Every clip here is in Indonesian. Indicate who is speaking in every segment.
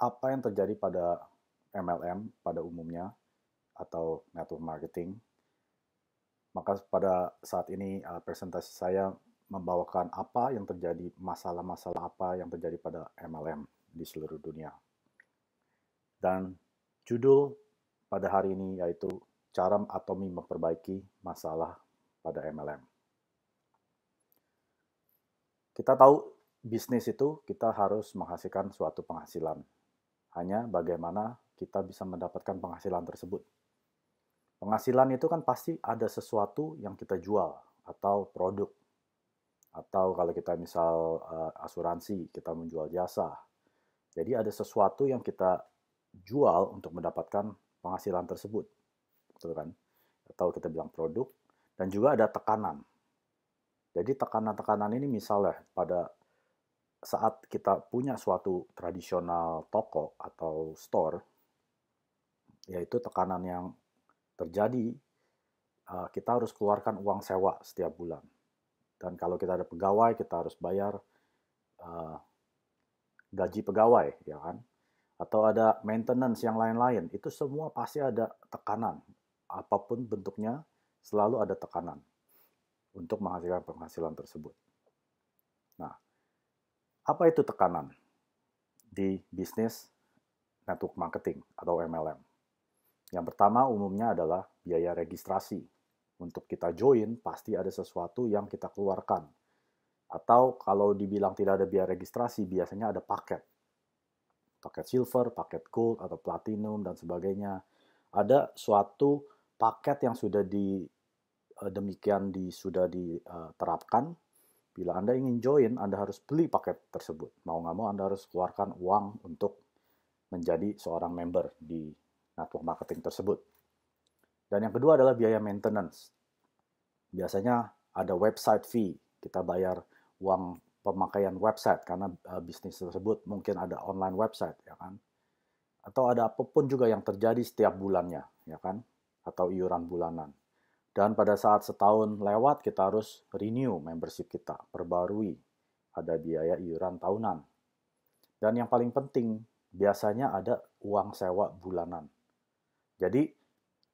Speaker 1: apa yang terjadi pada MLM pada umumnya atau network marketing. Maka pada saat ini presentasi saya membawakan apa yang terjadi, masalah-masalah apa yang terjadi pada MLM di seluruh dunia. Dan judul pada hari ini yaitu cara Atomi memperbaiki masalah pada MLM. Kita tahu bisnis itu kita harus menghasilkan suatu penghasilan. Hanya bagaimana kita bisa mendapatkan penghasilan tersebut. Penghasilan itu kan pasti ada sesuatu yang kita jual atau produk. Atau kalau kita misal asuransi, kita menjual jasa. Jadi ada sesuatu yang kita jual untuk mendapatkan penghasilan tersebut. Betul kan? Atau kita bilang produk. Dan juga ada tekanan. Jadi tekanan-tekanan ini misalnya pada saat kita punya suatu tradisional toko atau store, yaitu tekanan yang terjadi, kita harus keluarkan uang sewa setiap bulan. Dan kalau kita ada pegawai, kita harus bayar gaji pegawai, ya kan? Atau ada maintenance yang lain-lain. Itu semua pasti ada tekanan. Apapun bentuknya, selalu ada tekanan untuk menghasilkan penghasilan tersebut. Nah, apa itu tekanan di bisnis network marketing atau MLM? Yang pertama umumnya adalah biaya registrasi. Untuk kita join, pasti ada sesuatu yang kita keluarkan. Atau kalau dibilang tidak ada biaya registrasi, biasanya ada paket. Paket silver, paket gold, atau platinum, dan sebagainya. Ada suatu paket yang sudah sudah diterapkan. Bila Anda ingin join, Anda harus beli paket tersebut. Mau nggak mau Anda harus keluarkan uang untuk menjadi seorang member di network marketing tersebut. Dan yang kedua adalah biaya maintenance. Biasanya ada website fee. Kita bayar uang pemakaian website karena bisnis tersebut mungkin ada online website, ya kan? Atau ada apapun juga yang terjadi setiap bulannya, ya kan? Atau iuran bulanan. Dan pada saat setahun lewat, kita harus renew membership kita, perbarui. Ada biaya iuran tahunan. Dan yang paling penting, biasanya ada uang sewa bulanan. Jadi,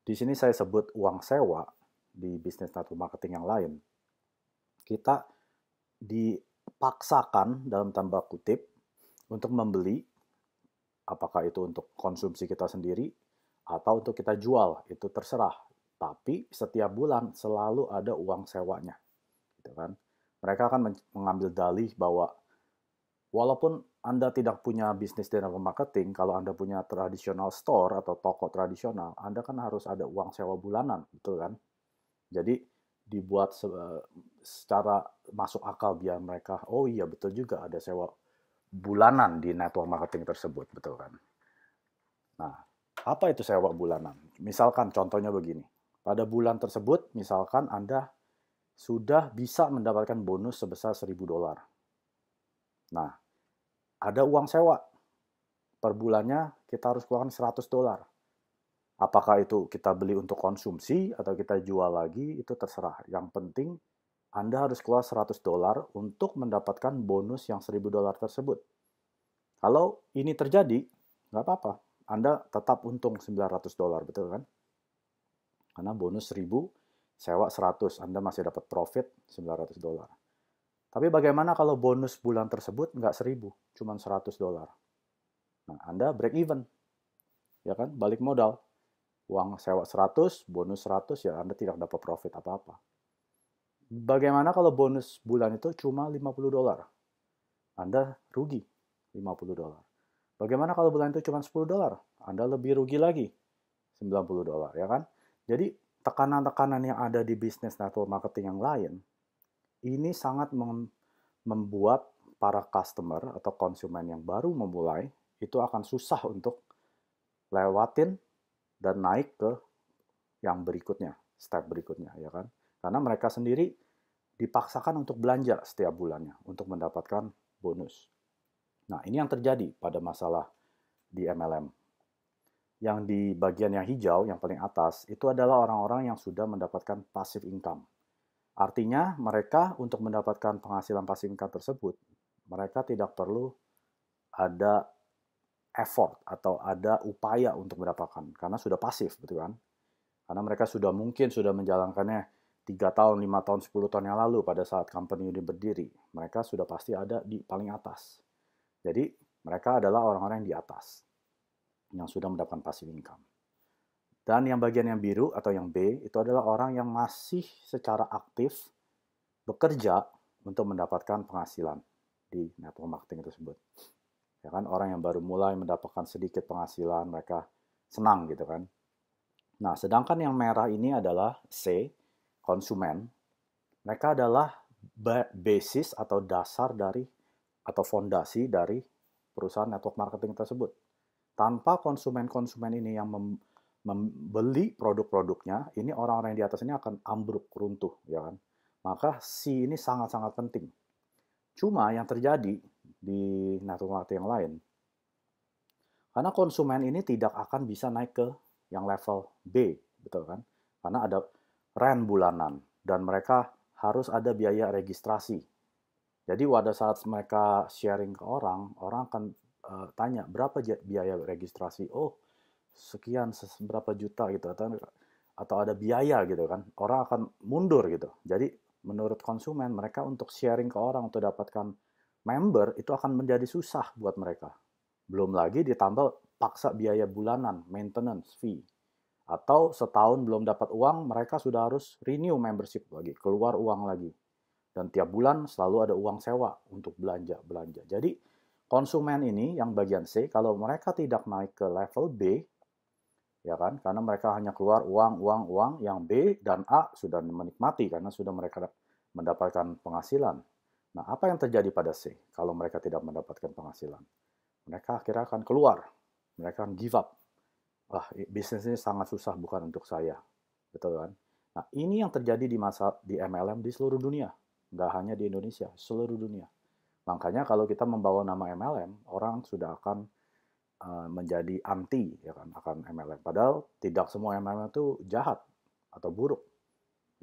Speaker 1: di sini saya sebut uang sewa di bisnis network marketing yang lain. Kita dipaksakan dalam tanda kutip untuk membeli, apakah itu untuk konsumsi kita sendiri atau untuk kita jual, itu terserah. Tapi setiap bulan selalu ada uang sewanya, gitu kan? Mereka akan mengambil dalih bahwa walaupun Anda tidak punya bisnis di network marketing, kalau Anda punya traditional store atau toko tradisional, Anda kan harus ada uang sewa bulanan, betul kan? Jadi dibuat secara masuk akal biar mereka, oh iya betul juga ada sewa bulanan di network marketing tersebut, betul kan? Nah, apa itu sewa bulanan? Misalkan contohnya begini. Pada bulan tersebut, misalkan Anda sudah bisa mendapatkan bonus sebesar $1.000. Nah, ada uang sewa. Per bulannya kita harus keluarkan $100. Apakah itu kita beli untuk konsumsi atau kita jual lagi, itu terserah. Yang penting Anda harus keluar $100 untuk mendapatkan bonus yang $1.000 tersebut. Kalau ini terjadi, nggak apa-apa. Anda tetap untung $900, betul kan? Karena bonus 1.000, sewa 100, Anda masih dapat profit $900. Tapi bagaimana kalau bonus bulan tersebut nggak 1.000, cuma $100? Nah, Anda break even, ya kan? Balik modal. Uang sewa 100, bonus 100, ya Anda tidak dapat profit apa-apa. Bagaimana kalau bonus bulan itu cuma $50? Anda rugi $50. Bagaimana kalau bulan itu cuma $10? Anda lebih rugi lagi $90, ya kan? Jadi tekanan-tekanan yang ada di bisnis network marketing yang lain, ini sangat membuat para customer atau konsumen yang baru memulai, itu akan susah untuk lewatin dan naik ke yang berikutnya, step berikutnya, ya kan? Karena mereka sendiri dipaksakan untuk belanja setiap bulannya untuk mendapatkan bonus. Nah, ini yang terjadi pada masalah di MLM. Yang di bagian yang hijau, yang paling atas, itu adalah orang-orang yang sudah mendapatkan passive income. Artinya, mereka untuk mendapatkan penghasilan passive income tersebut, mereka tidak perlu ada effort atau ada upaya untuk mendapatkan, karena sudah pasif, betul kan? Karena mereka mungkin sudah menjalankannya 3 tahun, 5 tahun, 10 tahun yang lalu pada saat company ini berdiri. Mereka sudah pasti ada di paling atas. Jadi mereka adalah orang-orang yang di atas, yang sudah mendapatkan passive income. Dan yang bagian yang biru atau yang B itu adalah orang yang masih secara aktif bekerja untuk mendapatkan penghasilan di network marketing tersebut. Ya kan, orang yang baru mulai mendapatkan sedikit penghasilan, mereka senang gitu kan. Nah, sedangkan yang merah ini adalah C, konsumen. Mereka adalah basis atau dasar dari atau fondasi dari perusahaan network marketing tersebut. Tanpa konsumen-konsumen ini yang membeli produk-produknya, ini orang-orang yang di atas ini akan ambruk, runtuh, ya kan? Maka C ini sangat-sangat penting. Cuma yang terjadi di network marketing yang lain, karena konsumen ini tidak akan bisa naik ke yang level B, betul kan? Karena ada rent bulanan dan mereka harus ada biaya registrasi. Jadi pada saat mereka sharing ke orang akan tanya berapa biaya registrasi. Oh, sekian berapa juta gitu, atau ada biaya gitu kan. Orang akan mundur gitu. Jadi menurut konsumen, mereka untuk sharing ke orang untuk dapatkan member itu akan menjadi susah buat mereka. Belum lagi ditambah paksa biaya bulanan, maintenance fee. Atau setahun belum dapat uang, mereka sudah harus renew membership lagi, keluar uang lagi. Dan tiap bulan selalu ada uang sewa untuk belanja. Jadi konsumen ini yang bagian C, kalau mereka tidak naik ke level B, ya kan, karena mereka hanya keluar uang, yang B dan A sudah menikmati karena sudah mereka mendapatkan penghasilan. Nah, apa yang terjadi pada C kalau mereka tidak mendapatkan penghasilan? Mereka akhirnya akan keluar, mereka akan give up. Wah, bisnis ini sangat susah, bukan untuk saya. Betul kan? Nah, ini yang terjadi di MLM di seluruh dunia. Nggak hanya di Indonesia, seluruh dunia. Makanya kalau kita membawa nama MLM, orang sudah akan menjadi anti, ya kan, akan MLM. Padahal tidak semua MLM itu jahat atau buruk,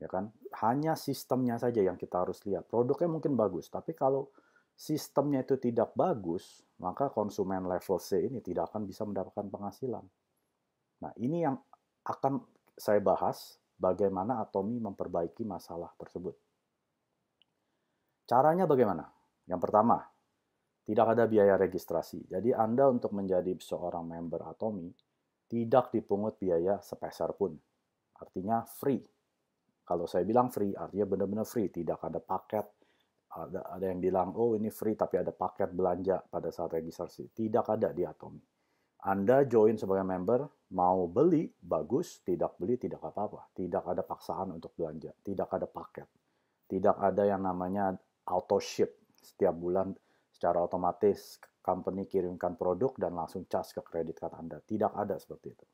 Speaker 1: ya kan. Hanya sistemnya saja yang kita harus lihat. Produknya mungkin bagus, tapi kalau sistemnya itu tidak bagus, maka konsumen level C ini tidak akan bisa mendapatkan penghasilan. Nah, ini yang akan saya bahas, bagaimana Atomy memperbaiki masalah tersebut. Caranya bagaimana? Yang pertama, tidak ada biaya registrasi. Jadi Anda untuk menjadi seorang member Atomy, tidak dipungut biaya sepeser pun. Artinya free. Kalau saya bilang free, artinya benar-benar free. Tidak ada paket. Ada yang bilang, oh ini free tapi ada paket belanja pada saat registrasi. Tidak ada di Atomy. Anda join sebagai member, mau beli, bagus, tidak beli, tidak apa-apa. Tidak ada paksaan untuk belanja, tidak ada paket. Tidak ada yang namanya auto ship. Setiap bulan secara otomatis company kirimkan produk dan langsung charge ke kredit card Anda. Tidak ada seperti itu.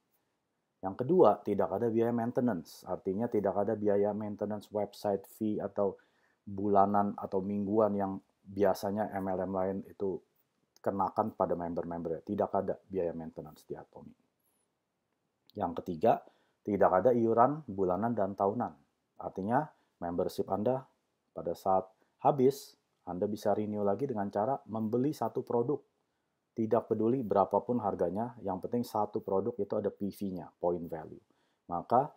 Speaker 1: Yang kedua, tidak ada biaya maintenance. Artinya tidak ada biaya maintenance website fee atau bulanan atau mingguan yang biasanya MLM lain itu kenakan pada member-membernya. Tidak ada biaya maintenance di Atomy. Yang ketiga, tidak ada iuran bulanan dan tahunan. Artinya, membership Anda pada saat habis, Anda bisa renew lagi dengan cara membeli satu produk. Tidak peduli berapapun harganya, yang penting satu produk itu ada PV-nya, point value. Maka,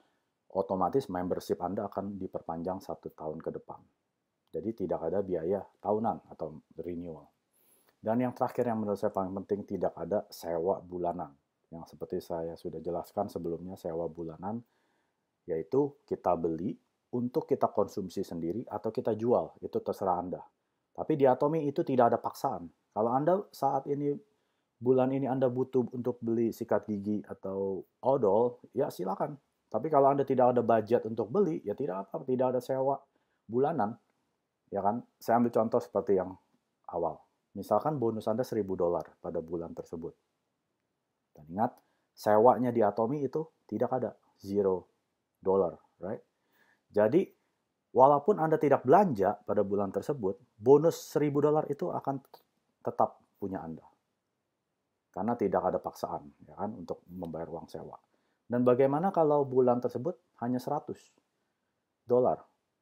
Speaker 1: otomatis membership Anda akan diperpanjang 1 tahun ke depan. Jadi tidak ada biaya tahunan atau renewal. Dan yang terakhir yang menurut saya paling penting, tidak ada sewa bulanan. Yang seperti saya sudah jelaskan sebelumnya, sewa bulanan, yaitu kita beli untuk kita konsumsi sendiri atau kita jual, itu terserah Anda. Tapi di Atomy itu tidak ada paksaan. Kalau Anda saat ini, bulan ini Anda butuh untuk beli sikat gigi atau odol, ya silakan. Tapi kalau Anda tidak ada budget untuk beli, ya tidak apa, tidak ada sewa bulanan. Ya kan? Saya ambil contoh seperti yang awal. Misalkan bonus Anda $1.000 pada bulan tersebut. Dan ingat, sewanya di Atomy itu tidak ada. $0, right? Jadi, walaupun Anda tidak belanja pada bulan tersebut, bonus $1.000 itu akan tetap punya Anda. Karena tidak ada paksaan, ya kan, untuk membayar uang sewa. Dan bagaimana kalau bulan tersebut hanya $100?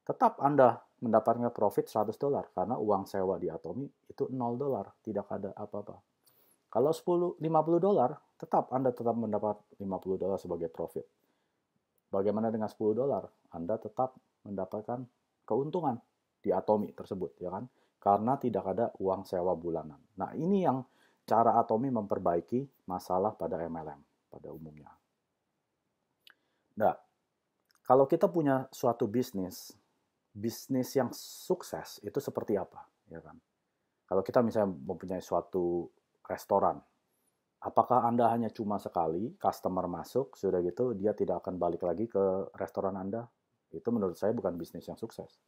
Speaker 1: Tetap Anda mendapatkan profit $100 karena uang sewa di Atomy itu $0, tidak ada apa-apa. Kalau $50, tetap Anda tetap mendapat $50 sebagai profit. Bagaimana dengan $10? Anda tetap mendapatkan keuntungan di Atomi tersebut, ya kan? Karena tidak ada uang sewa bulanan. Nah, ini yang cara Atomi memperbaiki masalah pada MLM pada umumnya. Nah, kalau kita punya suatu bisnis yang sukses itu seperti apa, ya kan? Kalau kita misalnya mempunyai suatu restoran, apakah Anda hanya cuma sekali customer masuk, sudah gitu dia tidak akan balik lagi ke restoran Anda? Itu menurut saya bukan bisnis yang sukses.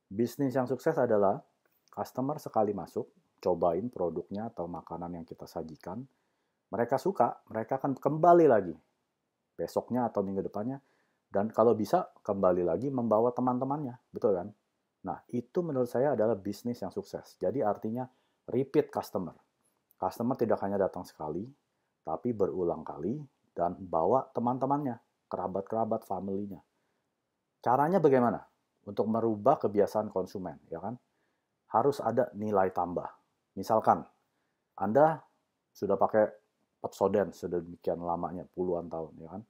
Speaker 1: Bisnis yang sukses adalah customer sekali masuk, cobain produknya atau makanan yang kita sajikan, mereka suka, mereka akan kembali lagi besoknya atau minggu depannya, dan kalau bisa kembali lagi membawa teman-temannya, betul kan? Nah, itu menurut saya adalah bisnis yang sukses. Jadi artinya repeat customer. Customer tidak hanya datang sekali, tapi berulang kali dan bawa teman-temannya, kerabat-kerabat, family-nya. Caranya bagaimana? Untuk merubah kebiasaan konsumen, ya kan? Harus ada nilai tambah. Misalkan, Anda sudah pakai Pepsodent sudah demikian lamanya, puluhan tahun, ya kan?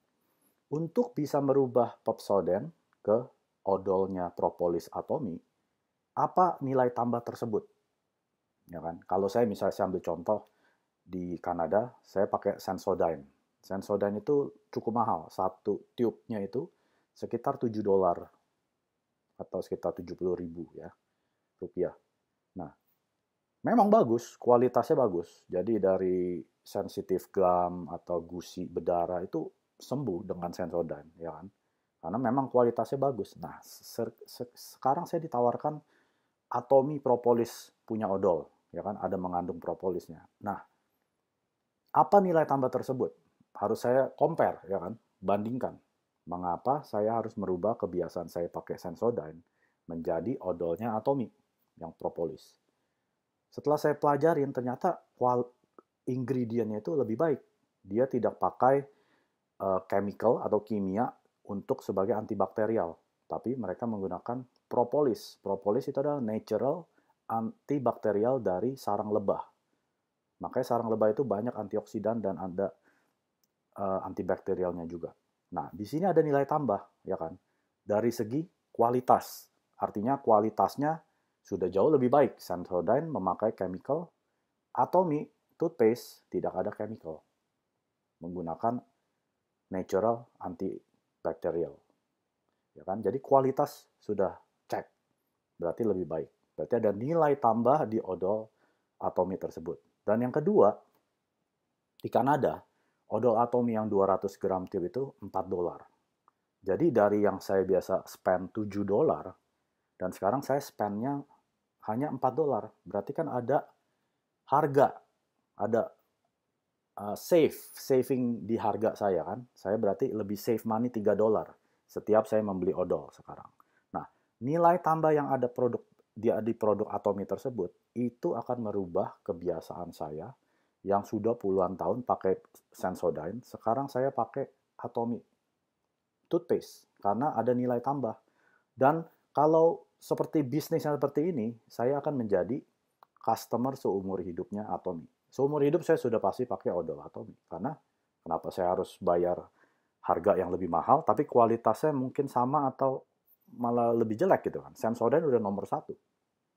Speaker 1: Untuk bisa merubah Pepsodent ke odolnya propolis Atomi, apa nilai tambah tersebut? Ya kan? Kalau saya misalnya saya ambil contoh di Kanada, saya pakai Sensodyne. Sensodyne itu cukup mahal. Satu tube-nya itu sekitar $7 atau sekitar 70.000 ya, rupiah. Nah, memang bagus, kualitasnya bagus. Jadi dari sensitif gum atau gusi berdarah itu sembuh dengan Sensodyne, ya kan? Karena memang kualitasnya bagus. Nah, sekarang saya ditawarkan Atomi Propolis punya odol, ya kan? Ada mengandung propolisnya. Nah, apa nilai tambah tersebut? Harus saya compare, ya kan? Bandingkan. Mengapa saya harus merubah kebiasaan saya pakai Sensodyne menjadi odolnya Atomi yang propolis? Setelah saya pelajarin, ternyata ingredientnya itu lebih baik. Dia tidak pakai chemical atau kimia untuk sebagai antibakterial, tapi mereka menggunakan propolis. Propolis itu adalah natural antibakterial dari sarang lebah. Makanya sarang lebah itu banyak antioksidan dan ada antibakterialnya juga. Nah, di sini ada nilai tambah, ya kan? Dari segi kualitas. Artinya kualitasnya sudah jauh lebih baik. Sensodyne memakai chemical, Atomi toothpaste tidak ada chemical. Menggunakan natural antibakterial. Ya kan? Jadi kualitas sudah cek. Berarti lebih baik. Berarti ada nilai tambah di odol Atomi tersebut. Dan yang kedua, di Kanada, odol Atomi yang 200 gram tube itu $4. Jadi dari yang saya biasa spend $7, dan sekarang saya spendnya hanya $4. Berarti kan ada harga, ada saving di harga saya kan. Saya berarti lebih save money $3 setiap saya membeli odol sekarang. Nah, nilai tambah yang ada di produk Atomi tersebut itu akan merubah kebiasaan saya yang sudah puluhan tahun pakai Sensodyne, sekarang saya pakai Atomi toothpaste karena ada nilai tambah. Dan kalau seperti bisnis yang seperti ini, saya akan menjadi customer seumur hidupnya Atomi. Seumur hidup saya sudah pasti pakai odol Atomi. Karena kenapa saya harus bayar harga yang lebih mahal, tapi kualitasnya mungkin sama atau malah lebih jelek gitu kan. Sensodyne udah nomor 1.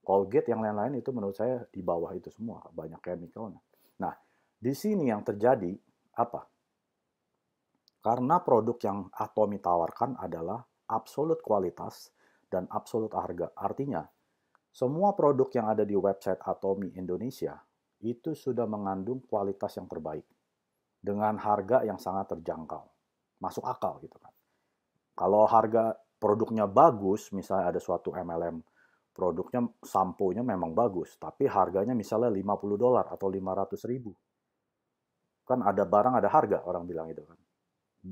Speaker 1: Colgate yang lain-lain itu menurut saya di bawah itu semua, banyak chemicalnya. Nah, di sini yang terjadi apa? Karena produk yang Atomi tawarkan adalah absolut kualitas dan absolut harga. Artinya, semua produk yang ada di website Atomi Indonesia itu sudah mengandung kualitas yang terbaik dengan harga yang sangat terjangkau. Masuk akal gitu kan. Kalau harga produknya bagus, misalnya ada suatu MLM, produknya sampo-nya memang bagus, tapi harganya misalnya $50 atau 500.000. Kan ada barang ada harga, orang bilang itu kan.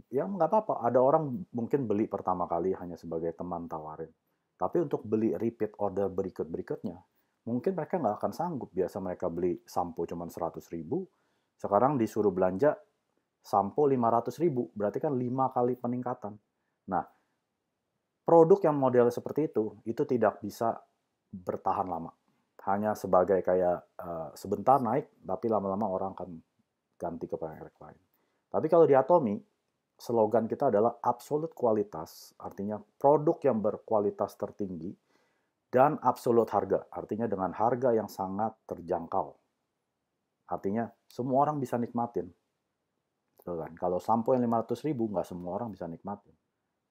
Speaker 1: Ya nggak apa-apa, ada orang mungkin beli pertama kali hanya sebagai teman tawarin. Tapi untuk beli repeat order berikut-berikutnya, mungkin mereka nggak akan sanggup. Biasa mereka beli sampo cuma 100.000, sekarang disuruh belanja sampo 500.000, berarti kan 5 kali peningkatan. Nah, produk yang model seperti itu tidak bisa bertahan lama. hanya sebagai kayak sebentar naik, tapi lama-lama orang akan ganti ke merek lain. Tapi kalau di Atomi, slogan kita adalah absolute kualitas, artinya produk yang berkualitas tertinggi, dan absolute harga, artinya dengan harga yang sangat terjangkau. Artinya semua orang bisa nikmatin. Kan? Kalau sampo yang 500.000, nggak semua orang bisa nikmatin.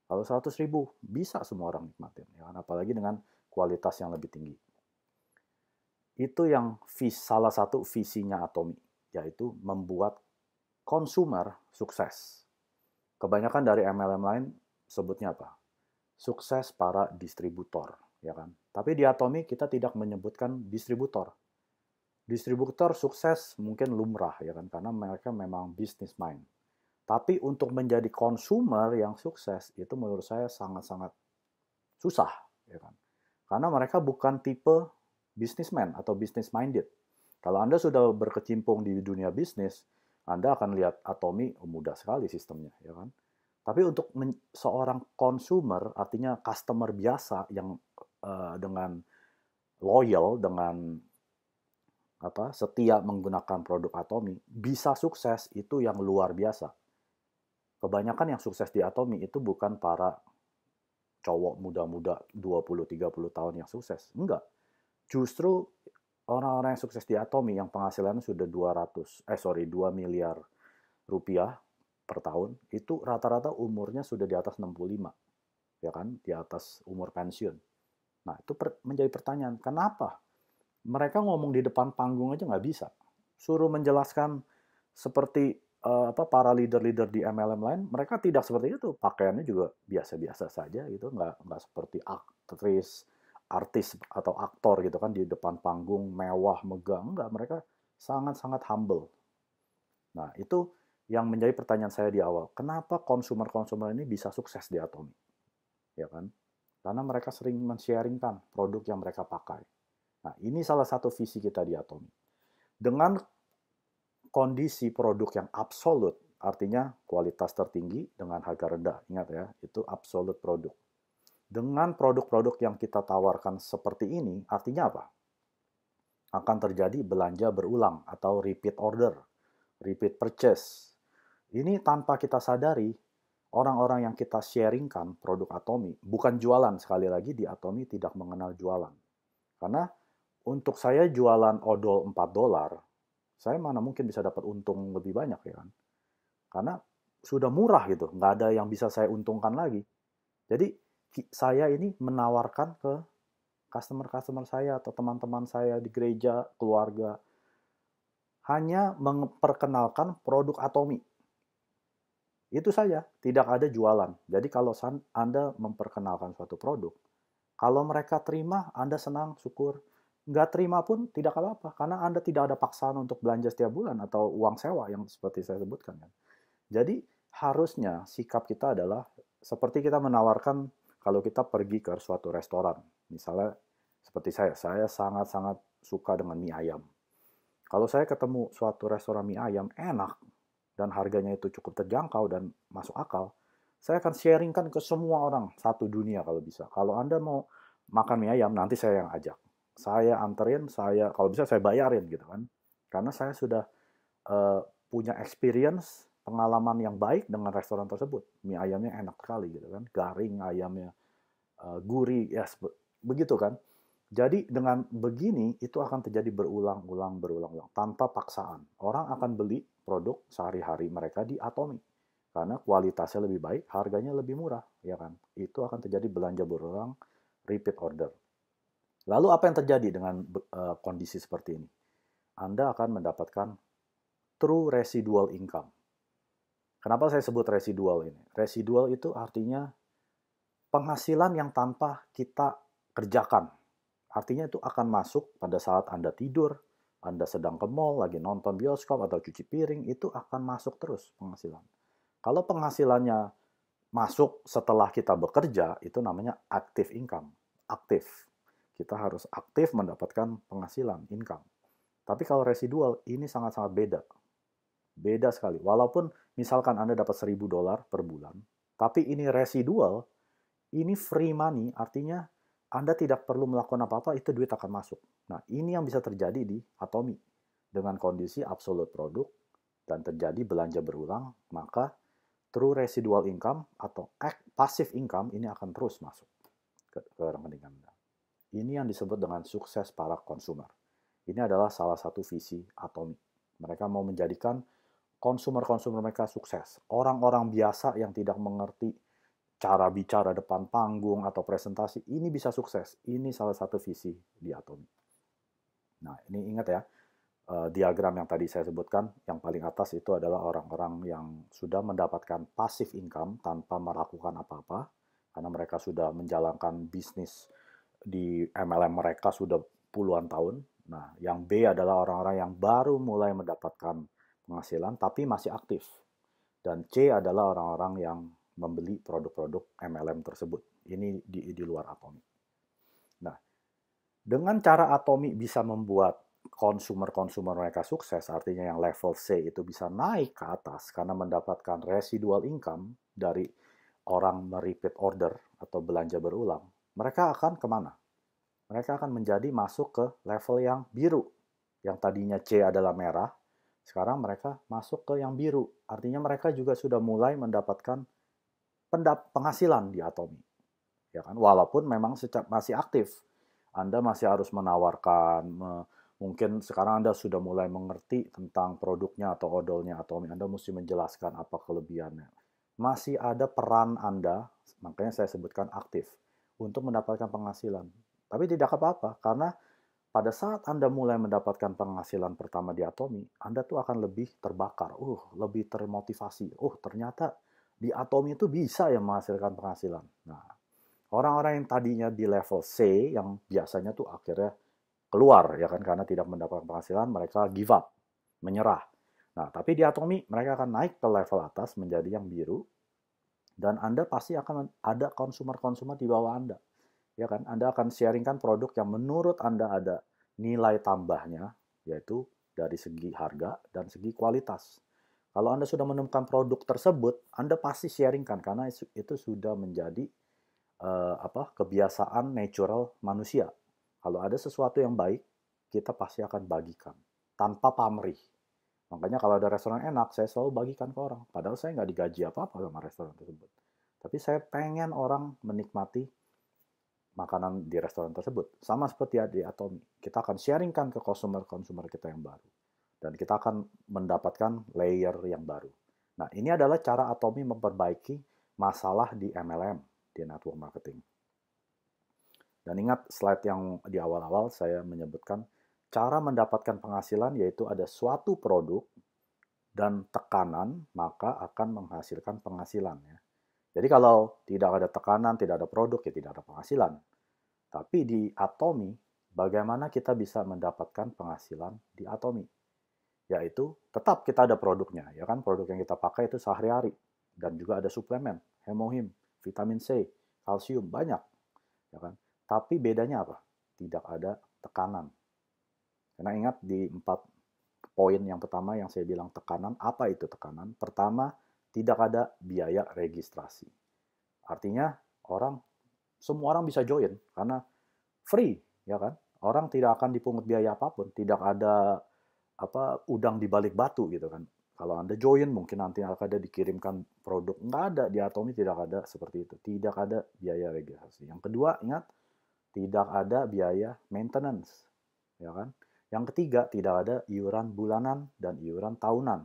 Speaker 1: Kalau 100.000, bisa semua orang nikmatin. Ya kan? Apalagi dengan kualitas yang lebih tinggi. Itu yang salah satu visinya Atomi, yaitu membuat konsumer sukses. Kebanyakan dari MLM lain sebutnya apa? Sukses para distributor, ya kan? Tapi di Atomi kita tidak menyebutkan distributor. Distributor sukses mungkin lumrah, ya kan? Karena mereka memang business mind. Tapi untuk menjadi konsumer yang sukses itu menurut saya sangat-sangat susah, ya kan? Karena mereka bukan tipe businessman atau business minded. Kalau Anda sudah berkecimpung di dunia bisnis, Anda akan lihat Atomi mudah sekali sistemnya, ya kan? Tapi untuk seorang consumer, artinya customer biasa yang dengan loyal, dengan setia menggunakan produk Atomi, bisa sukses itu yang luar biasa. Kebanyakan yang sukses di Atomi itu bukan para cowok muda-muda 20-30 tahun yang sukses. Enggak. Justru orang-orang yang sukses di Atomi yang penghasilannya sudah 2 miliar rupiah per tahun, itu rata-rata umurnya sudah di atas 65. Ya kan? Di atas umur pensiun. Nah, itu menjadi pertanyaan, kenapa? Mereka ngomong di depan panggung aja nggak bisa. Suruh menjelaskan seperti para leader-leader di MLM lain, mereka tidak seperti itu. Pakaiannya juga biasa-biasa saja gitu, nggak seperti artis atau aktor gitu kan di depan panggung mewah megah, enggak, mereka sangat-sangat humble. Nah, itu yang menjadi pertanyaan saya di awal. Kenapa konsumer-konsumer ini bisa sukses di Atomi? Ya kan? Karena mereka sering men-sharingkan produk yang mereka pakai. Nah, ini salah satu visi kita di Atomi. Dengan kondisi produk yang absolut, artinya kualitas tertinggi dengan harga rendah. Ingat ya, itu absolut produk. Dengan produk-produk yang kita tawarkan seperti ini, artinya apa? Akan terjadi belanja berulang atau repeat order, repeat purchase. Ini tanpa kita sadari, orang-orang yang kita sharingkan produk Atomi, bukan jualan, sekali lagi di Atomi tidak mengenal jualan. Karena untuk saya jualan odol $4, saya mana mungkin bisa dapat untung lebih banyak ya kan? Karena sudah murah gitu, nggak ada yang bisa saya untungkan lagi. Jadi saya ini menawarkan ke customer-customer saya atau teman-teman saya di gereja, keluarga, hanya memperkenalkan produk Atomi. Itu saja, tidak ada jualan. Jadi kalau Anda memperkenalkan suatu produk, kalau mereka terima, Anda senang, syukur. Nggak terima pun tidak apa-apa, karena Anda tidak ada paksaan untuk belanja setiap bulan atau uang sewa yang seperti saya sebutkan. Jadi harusnya sikap kita adalah seperti kita menawarkan kalau kita pergi ke suatu restoran. Misalnya seperti saya sangat-sangat suka dengan mie ayam. Kalau saya ketemu suatu restoran mie ayam enak dan harganya itu cukup terjangkau dan masuk akal, saya akan sharingkan ke semua orang satu dunia kalau bisa. Kalau Anda mau makan mie ayam, nanti saya yang ajak. Saya anterin, kalau bisa saya bayarin gitu kan. Karena saya sudah punya experience, pengalaman yang baik dengan restoran tersebut. Mie ayamnya enak sekali gitu kan, garing ayamnya, gurih, ya begitu kan. Jadi dengan begini itu akan terjadi berulang-ulang tanpa paksaan. Orang akan beli produk sehari-hari mereka di Atomi karena kualitasnya lebih baik, harganya lebih murah, ya kan. Itu akan terjadi belanja berulang, repeat order. Lalu apa yang terjadi dengan kondisi seperti ini? Anda akan mendapatkan true residual income. Kenapa saya sebut residual ini? Residual itu artinya penghasilan yang tanpa kita kerjakan. Artinya itu akan masuk pada saat Anda tidur, Anda sedang ke mall, lagi nonton bioskop atau cuci piring, itu akan masuk terus penghasilan. Kalau penghasilannya masuk setelah kita bekerja, itu namanya active income. Aktif. Kita harus aktif mendapatkan penghasilan, income. Tapi kalau residual, ini sangat-sangat beda. Beda sekali. Walaupun misalkan Anda dapat $1.000 per bulan, tapi ini residual, ini free money, artinya Anda tidak perlu melakukan apa-apa, itu duit akan masuk. Nah, ini yang bisa terjadi di Atomi. Dengan kondisi absolute produk dan terjadi belanja berulang, maka true residual income atau passive income ini akan terus masuk ke rekening Anda. Ini yang disebut dengan sukses para konsumer. Ini adalah salah satu visi Atomi. Mereka mau menjadikan konsumer-konsumer mereka sukses. Orang-orang biasa yang tidak mengerti cara bicara depan panggung atau presentasi, ini bisa sukses. Ini salah satu visi di Atomi. Nah, ini ingat ya, diagram yang tadi saya sebutkan, yang paling atas itu adalah orang-orang yang sudah mendapatkan passive income tanpa melakukan apa-apa, karena mereka sudah menjalankan bisnis di MLM mereka sudah puluhan tahun. Nah, yang B adalah orang-orang yang baru mulai mendapatkan penghasilan tapi masih aktif. Dan C adalah orang-orang yang membeli produk-produk MLM tersebut. Ini di luar Atomi. Nah, dengan cara Atomi bisa membuat konsumer-konsumer mereka sukses, artinya yang level C itu bisa naik ke atas karena mendapatkan residual income dari orang merepeat order atau belanja berulang, mereka akan kemana? Mereka akan menjadi masuk ke level yang biru. Yang tadinya C adalah merah, sekarang mereka masuk ke yang biru. Artinya mereka juga sudah mulai mendapatkan penghasilan di Atomi. Ya kan? Walaupun memang masih aktif. Anda masih harus menawarkan, mungkin sekarang Anda sudah mulai mengerti tentang produknya atau odolnya Atomi. Anda mesti menjelaskan apa kelebihannya. Masih ada peran Anda, makanya saya sebutkan aktif, untuk mendapatkan penghasilan. Tapi tidak apa-apa, karena pada saat Anda mulai mendapatkan penghasilan pertama di Atomi, Anda tuh akan lebih terbakar, lebih termotivasi. Ternyata di Atomi itu bisa ya menghasilkan penghasilan. Nah, orang-orang yang tadinya di level C, yang biasanya tuh akhirnya keluar, ya kan, karena tidak mendapatkan penghasilan, mereka give up, menyerah. Nah, tapi di Atomi, mereka akan naik ke level atas menjadi yang biru, dan Anda pasti akan ada konsumer-konsumer di bawah Anda. Ya kan, Anda akan sharingkan produk yang menurut Anda ada nilai tambahnya, yaitu dari segi harga dan segi kualitas. Kalau Anda sudah menemukan produk tersebut, Anda pasti sharingkan karena itu sudah menjadi kebiasaan natural manusia. Kalau ada sesuatu yang baik, kita pasti akan bagikan tanpa pamrih. Makanya kalau ada restoran enak, saya selalu bagikan ke orang. Padahal saya nggak digaji apa-apa sama restoran tersebut. Tapi saya pengen orang menikmati makanan di restoran tersebut. Sama seperti di Atomi. Kita akan sharingkan ke konsumer-konsumer kita yang baru. Dan kita akan mendapatkan layer yang baru. Nah, ini adalah cara Atomi memperbaiki masalah di MLM, di network marketing. Dan ingat slide yang di awal-awal saya menyebutkan cara mendapatkan penghasilan yaitu ada suatu produk dan tekanan maka akan menghasilkan penghasilan ya. Jadi kalau tidak ada tekanan, tidak ada produk, ya tidak ada penghasilan. Tapi di Atomi, bagaimana kita bisa mendapatkan penghasilan di Atomi? Yaitu tetap kita ada produknya, ya kan? Produk yang kita pakai itu sehari-hari. Dan juga ada suplemen, hemohim, vitamin C, kalsium, banyak. Ya kan? Tapi bedanya apa? Tidak ada tekanan. Karena ingat di 4 poin yang pertama yang saya bilang tekanan, apa itu tekanan? Pertama, tidak ada biaya registrasi. Artinya semua orang bisa join karena free, ya kan? Orang tidak akan dipungut biaya apapun, tidak ada udang di balik batu gitu kan. Kalau Anda join mungkin nanti akan ada dikirimkan produk. Nggak ada, di Atomi tidak ada seperti itu. Tidak ada biaya registrasi. Yang kedua, ingat, tidak ada biaya maintenance, ya kan? Yang ketiga, tidak ada iuran bulanan dan iuran tahunan.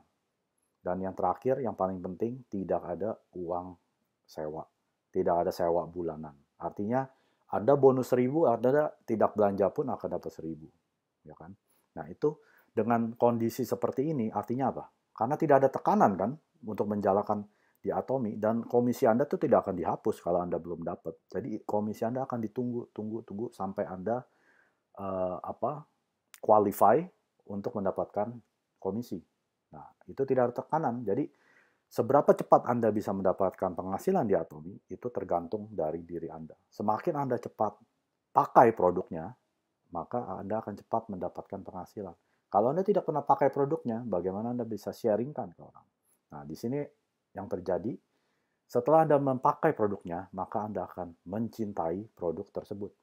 Speaker 1: Dan yang terakhir, yang paling penting, tidak ada uang sewa. Tidak ada sewa bulanan. Artinya, ada bonus 1.000, ada tidak belanja pun akan dapat 1.000. Ya kan? Nah, itu dengan kondisi seperti ini, artinya apa? Karena tidak ada tekanan kan untuk menjalankan di Atomi, dan komisi Anda itu tidak akan dihapus kalau Anda belum dapat. Jadi, komisi Anda akan tunggu sampai Anda qualify untuk mendapatkan komisi. Nah, itu tidak ada tekanan. Jadi, seberapa cepat Anda bisa mendapatkan penghasilan di Atomi, itu tergantung dari diri Anda. Semakin Anda cepat pakai produknya, maka Anda akan cepat mendapatkan penghasilan. Kalau Anda tidak pernah pakai produknya, bagaimana Anda bisa sharingkan ke orang? Nah, di sini yang terjadi, setelah Anda memakai produknya, maka Anda akan mencintai produk tersebut.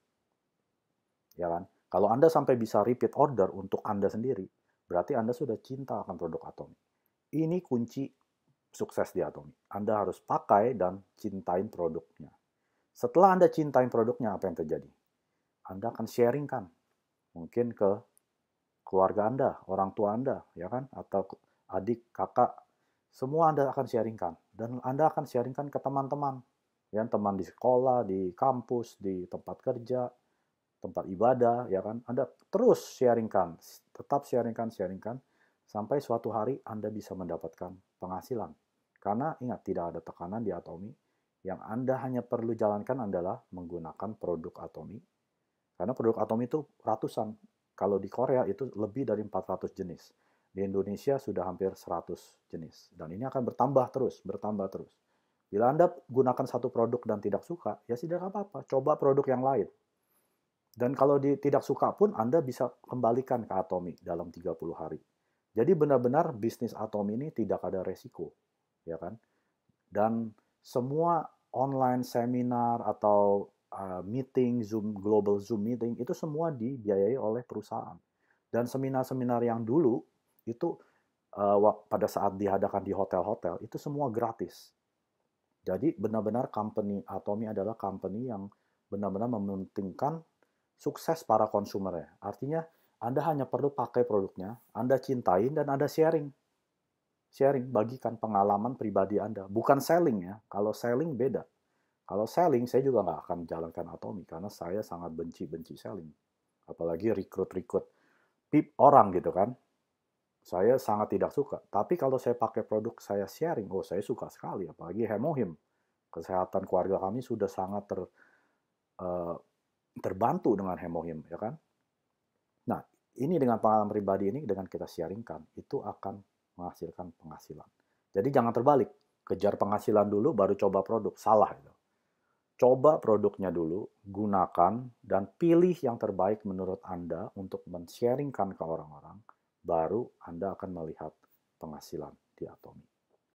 Speaker 1: ya kan? Kalau Anda sampai bisa repeat order untuk Anda sendiri, berarti Anda sudah cinta akan produk Atomi. Ini kunci sukses di Atomi. Anda harus pakai dan cintain produknya. Setelah Anda cintain produknya, apa yang terjadi? Anda akan sharingkan, mungkin ke keluarga Anda, orang tua Anda, ya kan? Atau adik, kakak, semua Anda akan sharingkan. Dan Anda akan sharingkan ke teman-teman. Ya, teman di sekolah, di kampus, di tempat kerja, tempat ibadah, ya kan? Anda terus sharingkan, tetap sharingkan, sharingkan, sampai suatu hari Anda bisa mendapatkan penghasilan. Karena ingat, tidak ada tekanan di Atomi. Yang Anda hanya perlu jalankan adalah menggunakan produk Atomi. Karena produk Atomi itu ratusan. Kalau di Korea itu lebih dari 400 jenis. Di Indonesia sudah hampir 100 jenis. Dan ini akan bertambah terus, bertambah terus. Bila Anda gunakan satu produk dan tidak suka, ya tidak apa-apa. Coba produk yang lain. Dan kalau tidak suka pun, Anda bisa kembalikan ke Atomi dalam 30 hari. Jadi benar-benar bisnis Atomi ini tidak ada resiko. Ya kan? Dan semua online seminar atau meeting, Zoom, global Zoom meeting, itu semua dibiayai oleh perusahaan. Dan seminar-seminar yang dulu, itu pada saat diadakan di hotel-hotel, itu semua gratis. Jadi benar-benar company Atomi adalah company yang benar-benar mementingkan sukses para konsumernya. Artinya, Anda hanya perlu pakai produknya, Anda cintain, dan Anda sharing. Sharing, bagikan pengalaman pribadi Anda. Bukan selling ya. Kalau selling beda. Kalau selling, saya juga nggak akan jalankan Atomi, karena saya sangat benci selling. Apalagi rekrut-rekrut orang gitu kan. Saya sangat tidak suka. Tapi kalau saya pakai produk, saya sharing, oh saya suka sekali. Apalagi Hemohim. Kesehatan keluarga kami sudah sangat terbantu dengan Hemohim, ya kan? Nah, ini dengan pengalaman pribadi ini, dengan kita sharingkan, itu akan menghasilkan penghasilan. Jadi jangan terbalik. Kejar penghasilan dulu, baru coba produk. Salah itu. Coba produknya dulu, gunakan, dan pilih yang terbaik menurut Anda untuk men-sharingkan ke orang-orang, baru Anda akan melihat penghasilan di Atomi.